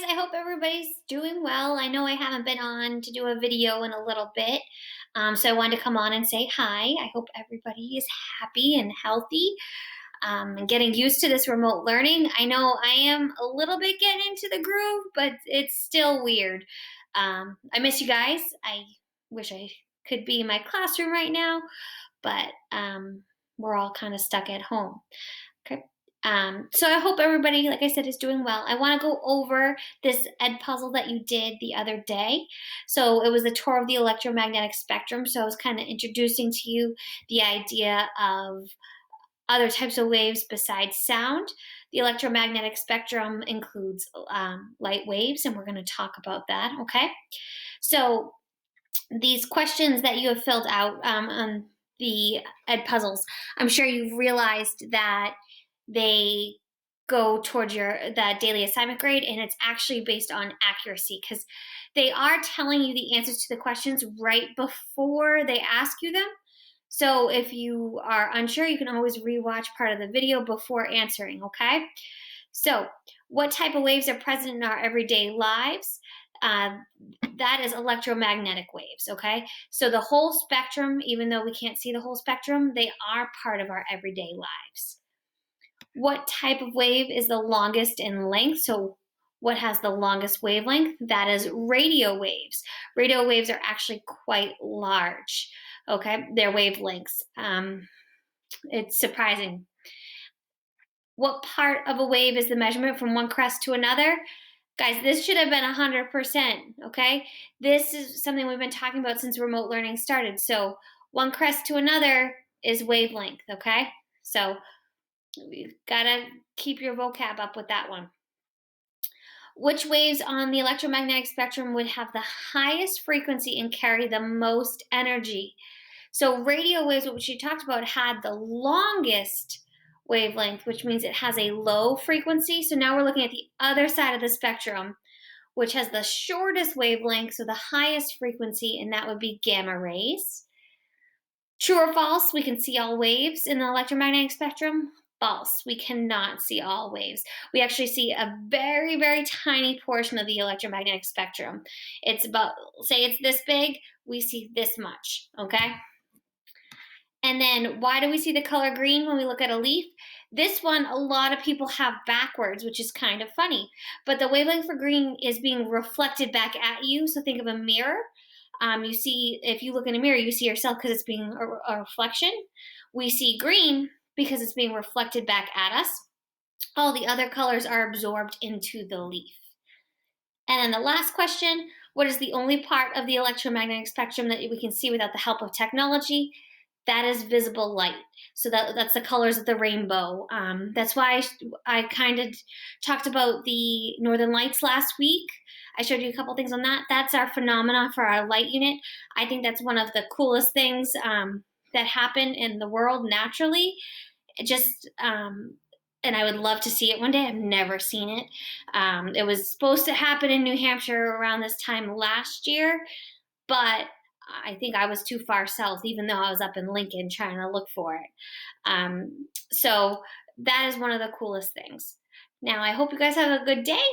I hope everybody's doing well. I know I haven't been on to do a video in a little bit, so I wanted to come on and say hi. I hope everybody is happy and healthy and getting used to this remote learning. I know I am a little bit getting into the groove, but it's still weird. I miss you guys. I wish I could be in my classroom right now, but we're all kind of stuck at home. Okay. So I hope everybody, like I said, is doing well. I want to go over this Edpuzzle that you did the other day. So it was a tour of the electromagnetic spectrum. So I was kind of introducing to you the idea of other types of waves besides sound. The electromagnetic spectrum includes light waves, and we're going to talk about that. Okay. So these questions that you have filled out on the Edpuzzles, I'm sure you've realized that they go towards your that daily assignment grade, and it's actually based on accuracy because they are telling you the answers to the questions right before they ask you them. So if you are unsure, you can always rewatch part of the video before answering. Okay. So what type of waves are present in our everyday lives? uh, that is electromagnetic waves. Okay, so the whole spectrum, even though we can't see the whole spectrum, they are part of our everyday lives. What type of wave is the longest in length? So what has the longest wavelength? That is radio waves. Radio waves are actually quite large. Okay, their wavelengths. It's surprising. What part of a wave is the measurement from one crest to another? Guys, this should have been 100%, okay? This is something we've been talking about since remote learning started. So one crest to another is wavelength, okay? So you've got to keep your vocab up with that one. Which waves on the electromagnetic spectrum would have the highest frequency and carry the most energy? So radio waves, which you talked about, had the longest wavelength, which means it has a low frequency. So now we're looking at the other side of the spectrum, which has the shortest wavelength, so the highest frequency, and that would be gamma rays. True or false, we can see all waves in the electromagnetic spectrum? False, we cannot see all waves. We actually see a very, very tiny portion of the electromagnetic spectrum. It's about, say it's this big, we see this much, okay? And then why do we see the color green when we look at a leaf? This one, a lot of people have backwards, which is kind of funny. But the wavelength for green is being reflected back at you. So think of a mirror. You see, if you look in a mirror, you see yourself because it's being a reflection. We see green because it's being reflected back at us. All the other colors are absorbed into the leaf. And then the last question, what is the only part of the electromagnetic spectrum that we can see without the help of technology? That is visible light. So that's the colors of the rainbow. That's why I kind of talked about the Northern Lights last week. I showed you a couple things on that. That's our phenomena for our light unit. I think that's one of the coolest things that happen in the world naturally. And I would love to see it one day. I've never seen it. It was supposed to happen in New Hampshire around this time last year, but I think I was too far south, even though I was up in Lincoln trying to look for it. So that is one of the coolest things. Now, I hope you guys have a good day.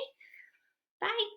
Bye.